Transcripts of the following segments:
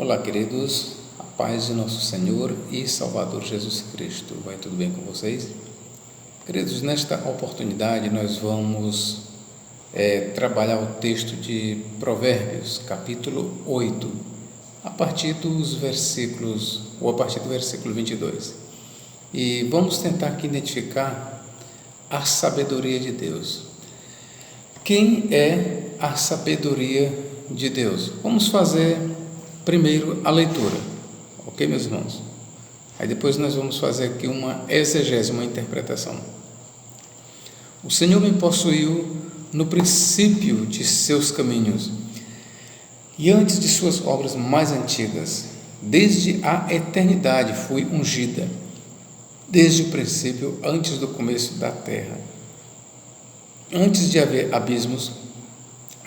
Olá, queridos, a paz de nosso Senhor e Salvador Jesus Cristo. Vai tudo bem com vocês? Queridos, nesta oportunidade nós vamos trabalhar o texto de Provérbios, capítulo 8, a partir do versículo 22. E vamos tentar aqui identificar a sabedoria de Deus. Quem é a sabedoria de Deus? Vamos fazer primeiro a leitura, ok, meus irmãos? Aí depois nós vamos fazer aqui uma exegese, uma interpretação. O Senhor me possuiu no princípio de seus caminhos e antes de suas obras mais antigas. Desde a eternidade fui ungida, desde o princípio, antes do começo da terra. Antes de haver abismos,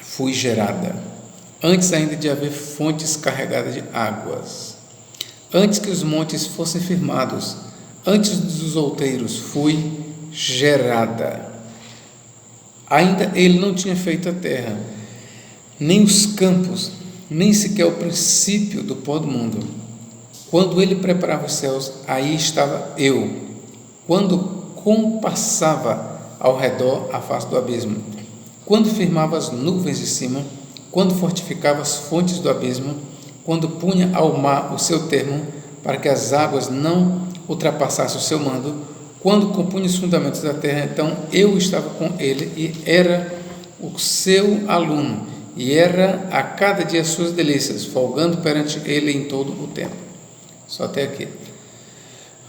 fui gerada. Antes ainda de haver fontes carregadas de águas, antes que os montes fossem firmados, antes dos outeiros fui gerada. Ainda ele não tinha feito a terra, nem os campos, nem sequer o princípio do pó do mundo. Quando ele preparava os céus, aí estava eu. Quando compassava ao redor a face do abismo, quando firmava as nuvens de cima, quando fortificava as fontes do abismo, quando punha ao mar o seu termo, para que as águas não ultrapassassem o seu mando, quando compunha os fundamentos da terra, então eu estava com ele e era o seu aluno, e era a cada dia suas delícias, folgando perante ele em todo o tempo. Só até aqui.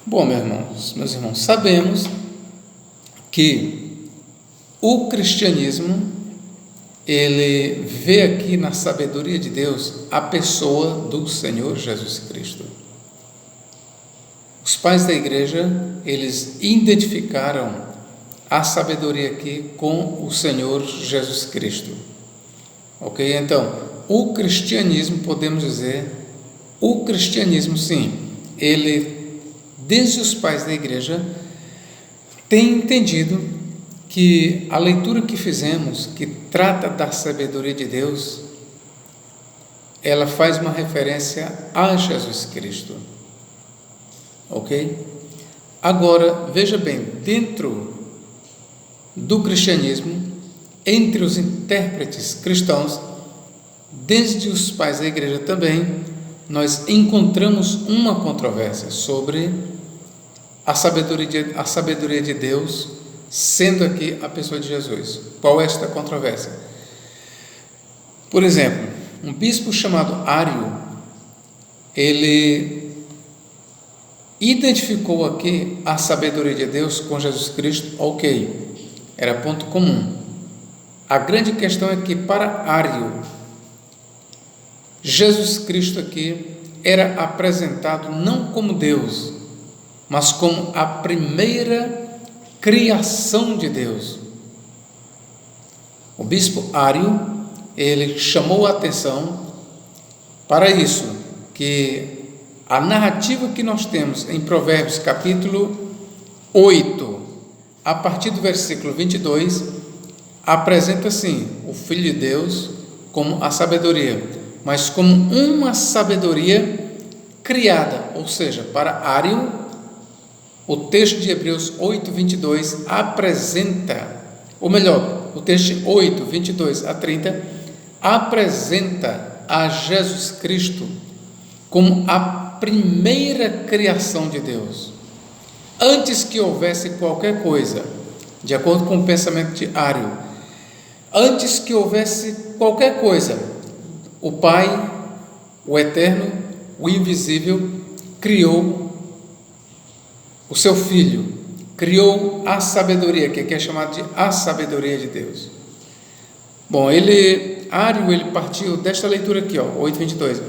Bom, meus irmãos, sabemos que o cristianismo ele vê aqui na sabedoria de Deus a pessoa do Senhor Jesus Cristo. Os pais da igreja, eles identificaram a sabedoria aqui com o Senhor Jesus Cristo. Ok? Então, o cristianismo, podemos dizer, o cristianismo sim, ele, desde os pais da igreja, tem entendido que a leitura que fizemos, que trata da sabedoria de Deus, ela faz uma referência a Jesus Cristo, ok? Agora, veja bem, dentro do cristianismo, entre os intérpretes cristãos, desde os pais da igreja também, nós encontramos uma controvérsia sobre a sabedoria de Deus, sendo aqui a pessoa de Jesus. Qual é esta controvérsia? Por exemplo, um bispo chamado Ário, ele identificou aqui a sabedoria de Deus com Jesus Cristo, ok, era ponto comum. A grande questão é que para Ário, Jesus Cristo aqui era apresentado não como Deus, mas como a primeira criação de Deus. O bispo Ário, ele chamou a atenção para isso, que a narrativa que nós temos em Provérbios capítulo 8, a partir do versículo 22, apresenta assim o Filho de Deus como a sabedoria, mas como uma sabedoria criada, ou seja, para Ário, o texto de Hebreus 8, 22 apresenta, ou melhor, o texto 8, 22 a 30 apresenta a Jesus Cristo como a primeira criação de Deus. Antes que houvesse qualquer coisa, de acordo com o pensamento de Ário, antes que houvesse qualquer coisa, o Pai, o Eterno, o Invisível, criou o seu Filho, criou a sabedoria, que aqui é chamado de a sabedoria de Deus. Bom, Ário, ele partiu desta leitura aqui, 8:22.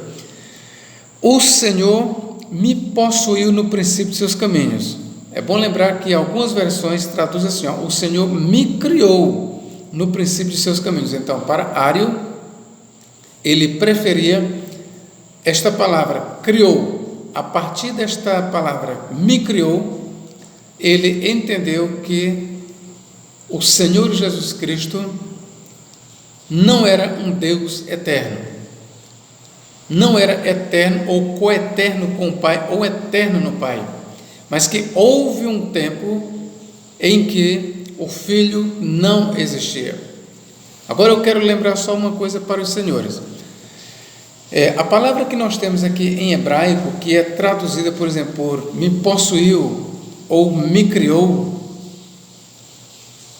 O Senhor me possuiu no princípio de seus caminhos. É bom lembrar que algumas versões traduzem assim, o Senhor me criou no princípio de seus caminhos. Então, para Ário, ele preferia esta palavra, criou. A partir desta palavra, me criou, ele entendeu que o Senhor Jesus Cristo não era um Deus eterno, não era eterno ou coeterno com o Pai ou eterno no Pai, mas que houve um tempo em que o Filho não existia. Agora eu quero lembrar só uma coisa para os senhores. A palavra que nós temos aqui em hebraico, que é traduzida, por exemplo, por me possuiu ou me criou,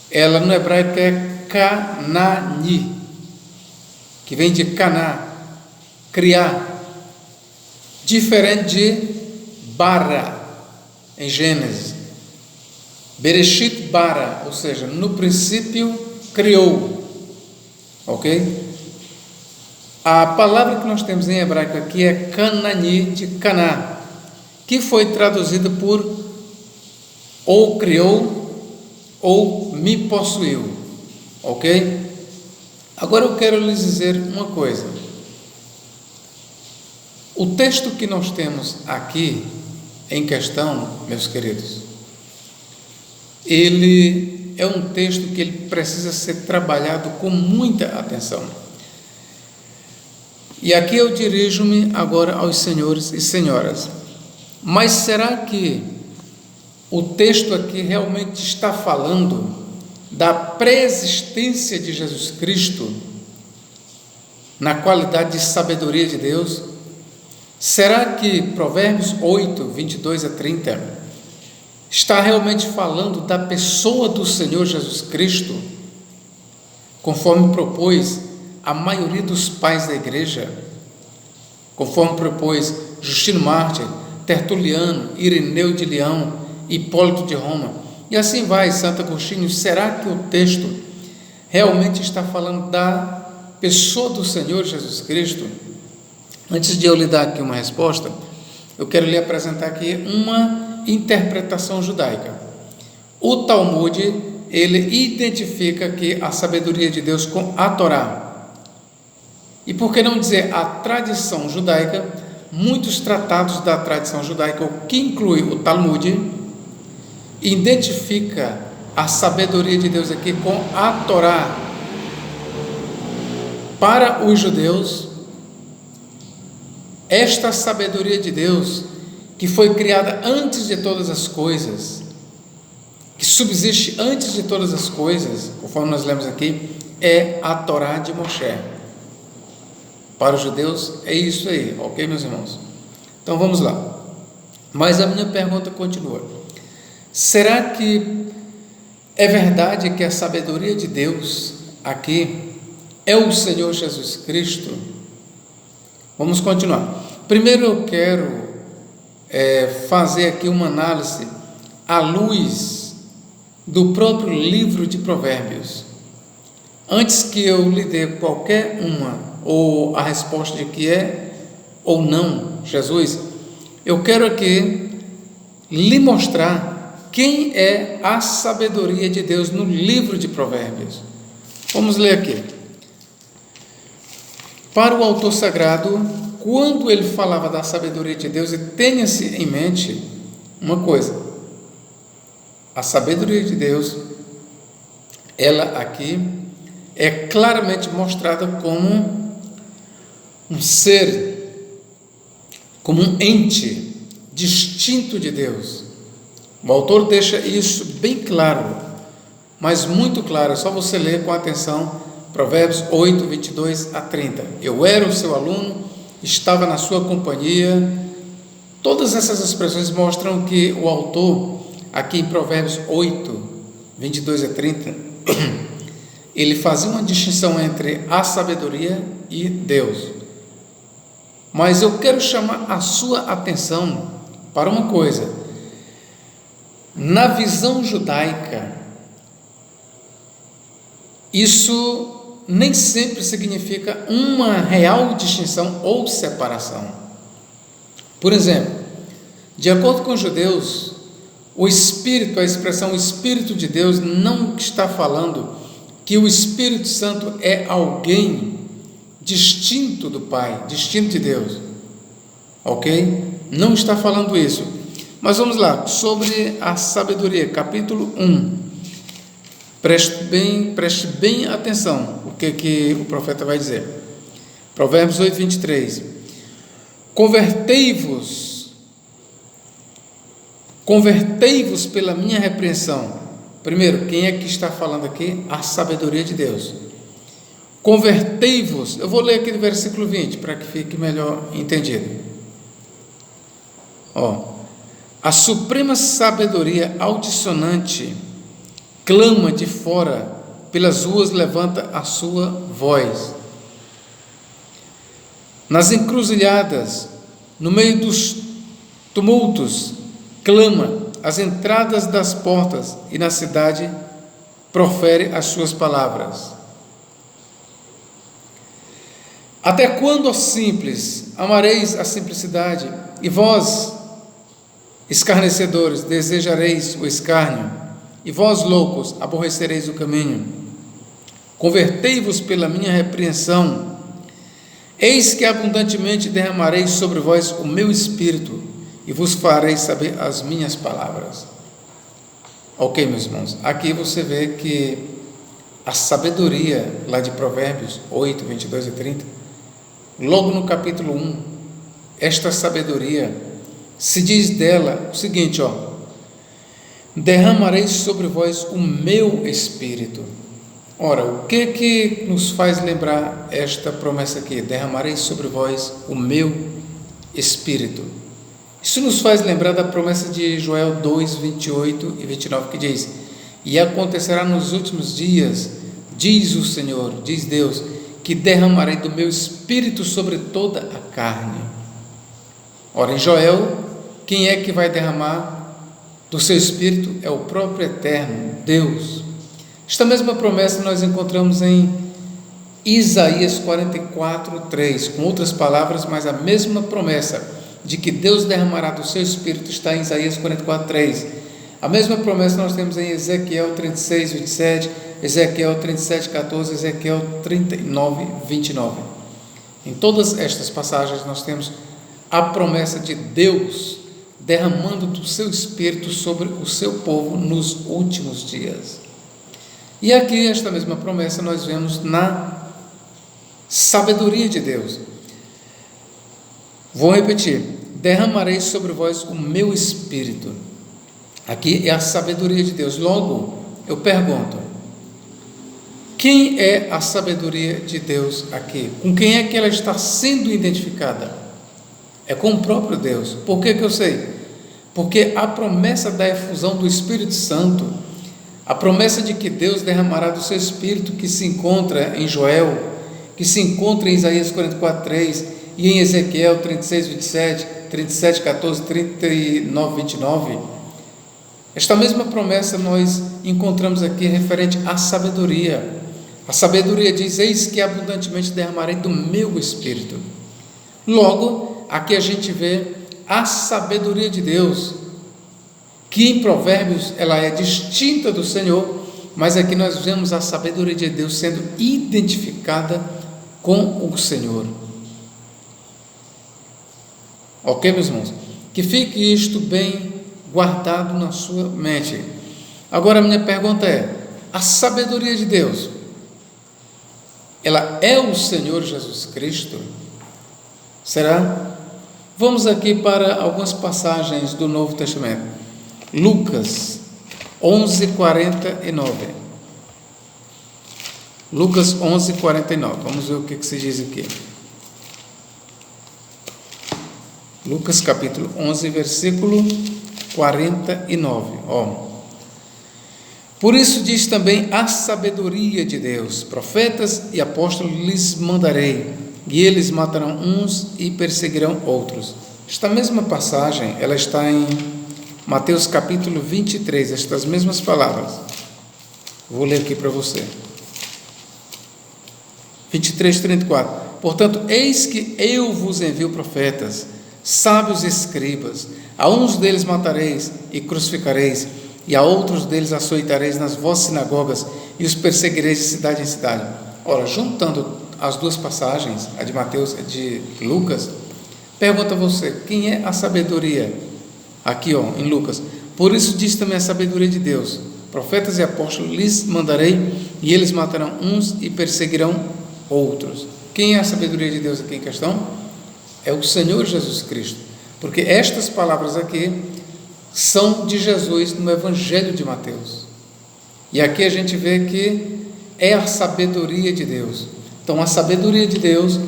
ela no hebraico é Canani, que vem de Caná, criar, diferente de bara, em Gênesis. Bereshit bara, ou seja, no princípio criou, ok? A palavra que nós temos em hebraico aqui é Canani, de Caná, que foi traduzida por ou criou ou me possuiu, ok? Agora eu quero lhes dizer uma coisa. O texto que nós temos aqui em questão, meus queridos, ele é um texto que ele precisa ser trabalhado com muita atenção. E aqui eu dirijo-me agora aos senhores e senhoras. Mas será que o texto aqui realmente está falando da pré-existência de Jesus Cristo na qualidade de sabedoria de Deus? Será que Provérbios 8, 22 a 30 está realmente falando da pessoa do Senhor Jesus Cristo, conforme propôs a maioria dos pais da igreja, conforme propôs Justino Mártir, Tertuliano, Ireneu de Leão, Hipólito de Roma, e assim vai, Santo Agostinho? Será que o texto realmente está falando da pessoa do Senhor Jesus Cristo? Antes de eu lhe dar aqui uma resposta, eu quero lhe apresentar aqui uma interpretação judaica. O Talmud, ele identifica aqui a sabedoria de Deus com a Torá. E por que não dizer a tradição judaica? Muitos tratados da tradição judaica, o que inclui o Talmud, identifica a sabedoria de Deus aqui com a Torá. Para os judeus, esta sabedoria de Deus, que foi criada antes de todas as coisas, que subsiste antes de todas as coisas, conforme nós lemos aqui, é a Torá de Moshe. Para os judeus é isso aí, ok, meus irmãos? Então vamos lá. Mas a minha pergunta continua. Será que é verdade que a sabedoria de Deus aqui é o Senhor Jesus Cristo? Vamos continuar. Primeiro eu quero fazer aqui uma análise à luz do próprio livro de Provérbios. Antes que eu lhe dê qualquer uma, ou a resposta de que é ou não Jesus, eu quero aqui lhe mostrar quem é a sabedoria de Deus no livro de Provérbios. Vamos ler aqui. Para o autor sagrado, quando ele falava da sabedoria de Deus, e tenha-se em mente uma coisa: a sabedoria de Deus, ela aqui é claramente mostrada como um ser, como um ente distinto de Deus. O autor deixa isso bem claro, mas muito claro. É só você ler com atenção Provérbios 8, 22 a 30. Eu era o seu aluno, estava na sua companhia. Todas essas expressões mostram que o autor, aqui em Provérbios 8, 22 a 30, ele fazia uma distinção entre a sabedoria e Deus. Mas eu quero chamar a sua atenção para uma coisa. Na visão judaica, isso nem sempre significa uma real distinção ou separação. Por exemplo, de acordo com os judeus, o Espírito, a expressão Espírito de Deus, não está falando que o Espírito Santo é alguém distinto do Pai, distinto de Deus, ok? Não está falando isso. Mas vamos lá, sobre a sabedoria, capítulo 1. Preste bem atenção o que o profeta vai dizer. Provérbios 8, 23. convertei-vos pela minha repreensão. Primeiro, quem é que está falando aqui? A sabedoria de Deus. Convertei-vos, eu vou ler aqui do versículo 20, para que fique melhor entendido. A suprema sabedoria altissonante clama de fora, pelas ruas levanta a sua voz. Nas encruzilhadas, no meio dos tumultos, clama, às entradas das portas e na cidade profere as suas palavras. Até quando, ó simples, amareis a simplicidade, e vós, escarnecedores, desejareis o escárnio, e vós, loucos, aborrecereis o caminho? Convertei-vos pela minha repreensão. Eis que abundantemente derramarei sobre vós o meu espírito, e vos farei saber as minhas palavras. Ok, meus irmãos, aqui você vê que a sabedoria, lá de Provérbios 8, 22 e 30, logo no capítulo 1, esta sabedoria, se diz dela o seguinte, derramarei sobre vós o meu espírito. Ora, o que nos faz lembrar esta promessa aqui? Derramarei sobre vós o meu espírito. Isso nos faz lembrar da promessa de Joel 2, 28 e 29, que diz: e acontecerá nos últimos dias, diz o Senhor, diz Deus, que derramarei do meu espírito sobre toda a carne. Ora, em Joel, quem é que vai derramar do seu espírito? É o próprio Eterno, Deus. Esta mesma promessa nós encontramos em Isaías 44, 3, com outras palavras, mas a mesma promessa de que Deus derramará do seu espírito está em Isaías 44, 3. A mesma promessa nós temos em Ezequiel 36, 27, Ezequiel 37, 14, Ezequiel 39, 29. Em todas estas passagens nós temos a promessa de Deus derramando do seu espírito sobre o seu povo nos últimos dias. E aqui esta mesma promessa nós vemos na sabedoria de Deus. Vou repetir: derramarei sobre vós o meu espírito. Aqui é a sabedoria de Deus. Logo, eu pergunto: quem é a sabedoria de Deus aqui? Com quem é que ela está sendo identificada? É com o próprio Deus. Por que eu sei? Porque a promessa da efusão do Espírito Santo, a promessa de que Deus derramará do seu Espírito, que se encontra em Joel, que se encontra em Isaías 44, 3 e em Ezequiel 36, 27, 37, 14, 39, 29, esta mesma promessa nós encontramos aqui referente à sabedoria. A sabedoria diz: eis que abundantemente derramarei do meu Espírito. Logo, aqui a gente vê a sabedoria de Deus, que em Provérbios ela é distinta do Senhor, mas aqui nós vemos a sabedoria de Deus sendo identificada com o Senhor. Ok, meus irmãos? Que fique isto bem guardado na sua mente. Agora a minha pergunta é: a sabedoria de Deus, ela é o Senhor Jesus Cristo? Será? Vamos aqui para algumas passagens do Novo Testamento. Lucas 11, 49. Lucas 11, 49. Vamos ver o que se diz aqui. Lucas capítulo 11, versículo 49. Por isso diz também a sabedoria de Deus: profetas e apóstolos lhes mandarei, e eles matarão uns e perseguirão outros. Esta mesma passagem, ela está em Mateus capítulo 23, estas mesmas palavras. Vou ler aqui para você. 23, 34. Portanto, eis que eu vos envio profetas, sábios e escribas. A uns deles matareis e crucificareis, e a outros deles açoitareis nas vossas sinagogas, e os perseguireis de cidade em cidade. Ora, juntando as duas passagens, a de Mateus e a de Lucas, pergunta a você: quem é a sabedoria? Aqui, em Lucas. Por isso diz também a sabedoria de Deus: profetas e apóstolos lhes mandarei, e eles matarão uns e perseguirão outros. Quem é a sabedoria de Deus aqui em questão? é o Senhor Jesus Cristo, porque estas palavras aqui são de Jesus no Evangelho de Mateus. E aqui a gente vê que é a sabedoria de Deus. Então, a sabedoria de Deus,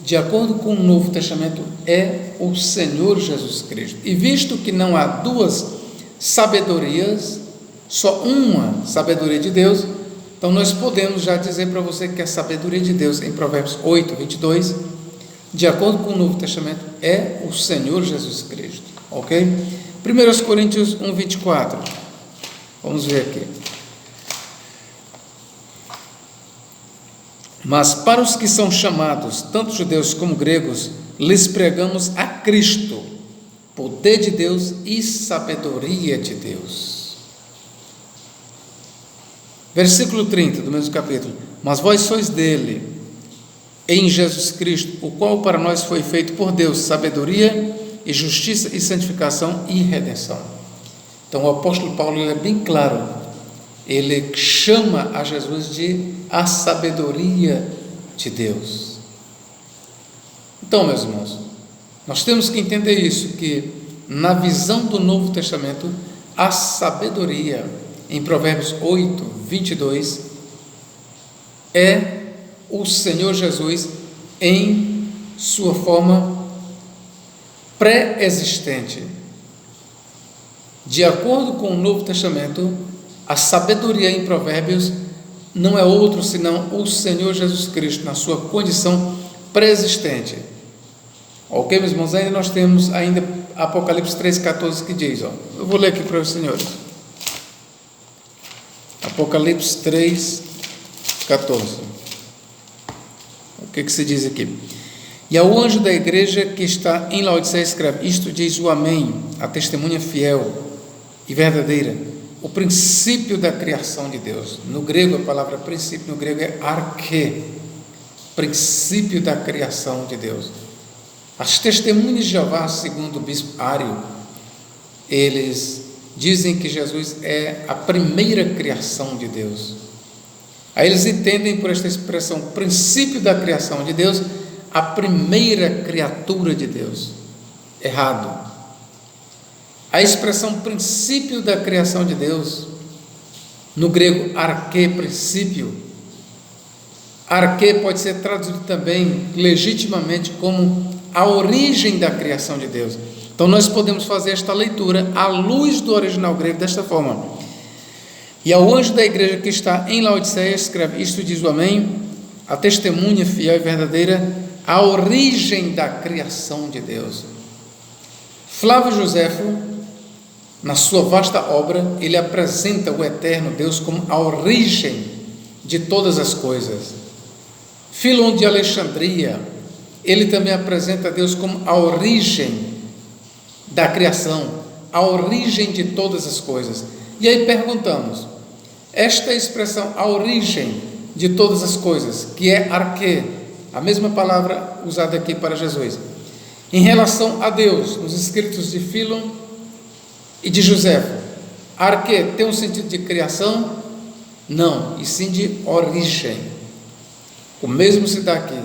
de acordo com o Novo Testamento, é o Senhor Jesus Cristo. E visto que não há duas sabedorias, só uma sabedoria de Deus, então nós podemos já dizer para você que a sabedoria de Deus, em Provérbios 8, 22, de acordo com o Novo Testamento, é o Senhor Jesus Cristo. Ok? 1 Coríntios 1, 24. Vamos ver aqui. Mas para os que são chamados, tanto judeus como gregos, lhes pregamos a Cristo, poder de Deus e sabedoria de Deus. Versículo 30 do mesmo capítulo. Mas vós sois dele, em Jesus Cristo, o qual para nós foi feito por Deus sabedoria e justiça e santificação e redenção. Então o apóstolo Paulo é bem claro, ele chama a Jesus de a sabedoria de Deus. Então, meus irmãos, nós temos que entender isso, que na visão do Novo Testamento, a sabedoria, em Provérbios 8, 22, é o Senhor Jesus em sua forma pré-existente. De acordo com o Novo Testamento, a sabedoria em Provérbios não é outro senão o Senhor Jesus Cristo, na sua condição pré-existente. Ok, meus irmãos? Ainda nós temos Apocalipse 3,14 que diz, eu vou ler aqui para os senhores. Apocalipse 3,14. O que se diz aqui? E ao anjo da igreja que está em Laodiceia escreve, isto diz o Amém, a testemunha fiel e verdadeira, o princípio da criação de Deus. No grego, a palavra princípio, no grego é arché, princípio da criação de Deus. As testemunhas de Jeová, segundo o bispo Ário, eles dizem que Jesus é a primeira criação de Deus. Aí eles entendem por esta expressão, princípio da criação de Deus, a primeira criatura de Deus. Errado. A expressão princípio da criação de Deus, no grego arché, princípio, arché pode ser traduzido também legitimamente como a origem da criação de Deus. Então nós podemos fazer esta leitura à luz do original grego desta forma. E ao anjo da igreja que está em Laodiceia escreve, isto diz o Amém, a testemunha fiel e verdadeira, a origem da criação de Deus. Flávio Joséfo, na sua vasta obra, ele apresenta o eterno Deus como a origem de todas as coisas. Filon de Alexandria, ele também apresenta Deus como a origem da criação, a origem de todas as coisas. E aí perguntamos, esta expressão, a origem de todas as coisas, que é arché, a mesma palavra usada aqui para Jesus, em relação a Deus, nos escritos de Filon e de Joséfo, arché tem um sentido de criação? Não, e sim de origem. O mesmo se dá aqui.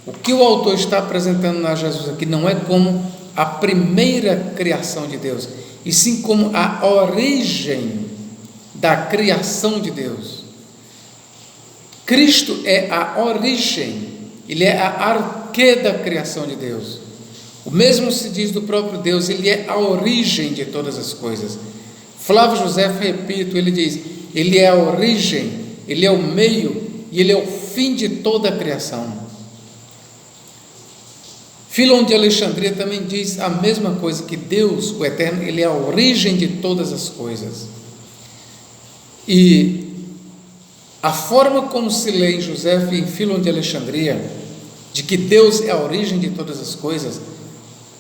O que o autor está apresentando a Jesus aqui não é como a primeira criação de Deus, e sim como a origem da criação de Deus. Cristo é a origem, ele é a arché da criação de Deus. O mesmo se diz do próprio Deus, ele é a origem de todas as coisas. Flávio Joséfo, repito, ele diz, ele é a origem, ele é o meio e ele é o fim de toda a criação. Filon de Alexandria também diz a mesma coisa, que Deus, o Eterno, ele é a origem de todas as coisas. E a forma como se lê em Joséfo e em Filon de Alexandria, de que Deus é a origem de todas as coisas,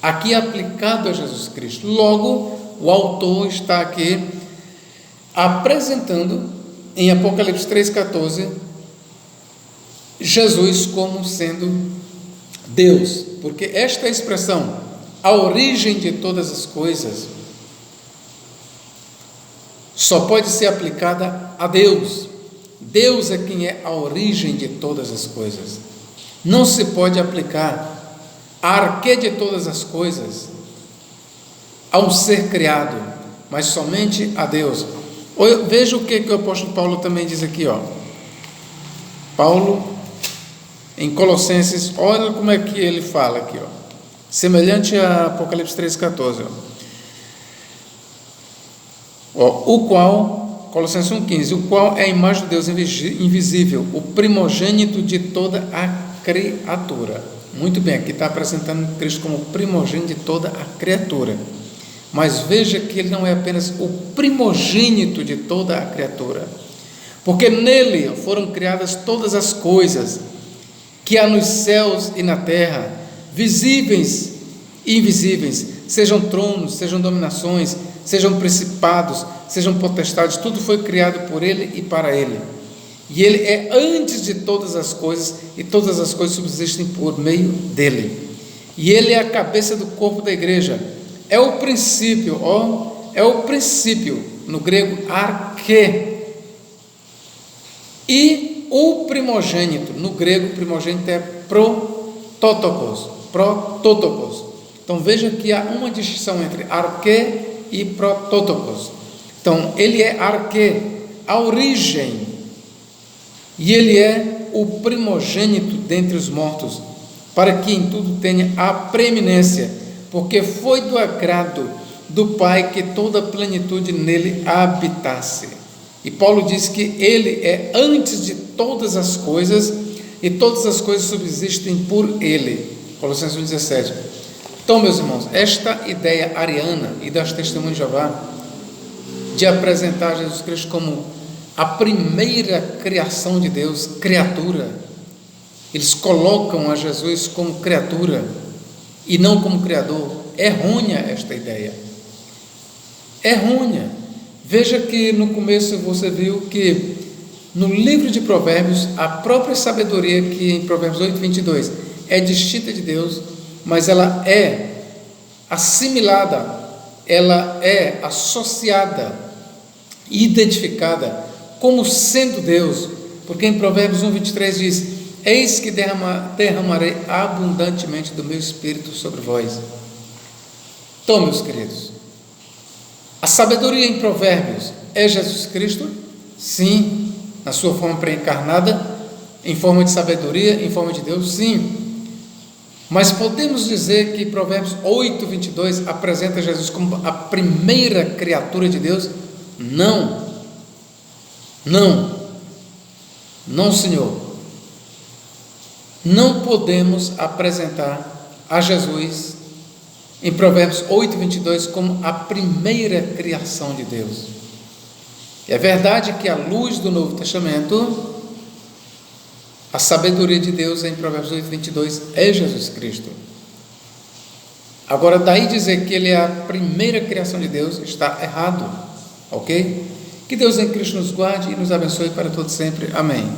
aqui é aplicado a Jesus Cristo. Logo, o autor está aqui apresentando, em Apocalipse 3,14, Jesus como sendo Deus, porque esta expressão, a origem de todas as coisas, só pode ser aplicada a Deus. Deus é quem é a origem de todas as coisas. Não se pode aplicar arquê de todas as coisas, a um ser criado, mas somente a Deus. Veja o que o apóstolo Paulo também diz aqui, ó. Paulo, em Colossenses, olha como é que ele fala aqui, ó. Semelhante a Apocalipse 3,14, o qual, Colossenses 1,15, o qual é a imagem de Deus invisível, o primogênito de toda a criatura. Muito bem, aqui está apresentando Cristo como o primogênito de toda a criatura. Mas veja que ele não é apenas o primogênito de toda a criatura, porque nele foram criadas todas as coisas que há nos céus e na terra, visíveis e invisíveis, sejam tronos, sejam dominações, sejam principados, sejam potestades, tudo foi criado por ele e para ele. E ele é antes de todas as coisas, e todas as coisas subsistem por meio dele. E ele é a cabeça do corpo da igreja. É o princípio, é o princípio, no grego arquê, e o primogênito, no grego primogênito é prototokos. Então veja que há uma distinção entre arquê e prototokos. Então ele é arquê, a origem, e ele é o primogênito dentre os mortos, para que em tudo tenha a preeminência, porque foi do agrado do Pai que toda a plenitude nele habitasse. E Paulo diz que ele é antes de todas as coisas, e todas as coisas subsistem por ele. Colossenses 1,17. Então, meus irmãos, esta ideia ariana e das Testemunhas de Jeová, de apresentar Jesus Cristo como a primeira criação de Deus, criatura, eles colocam a Jesus como criatura e não como criador. É errônea esta ideia, é errônea. Veja que no começo você viu que no livro de Provérbios, a própria sabedoria, que em Provérbios 8,22 é distinta de Deus, mas ela é assimilada, ela é associada, identificada como sendo Deus, porque em Provérbios 1,23 diz: eis que derramarei abundantemente do meu Espírito sobre vós. Então, meus queridos, a sabedoria em Provérbios é Jesus Cristo? Sim, na sua forma pré-encarnada, em forma de sabedoria, em forma de Deus, sim. Mas podemos dizer que Provérbios 8,22 apresenta Jesus como a primeira criatura de Deus? Não, Senhor. Não podemos apresentar a Jesus em Provérbios 8,22 como a primeira criação de Deus. É verdade que à luz do Novo Testamento, a sabedoria de Deus em Provérbios 8,22 é Jesus Cristo. Agora, daí dizer que ele é a primeira criação de Deus está errado, ok? Que Deus em Cristo nos guarde e nos abençoe para todo sempre. Amém.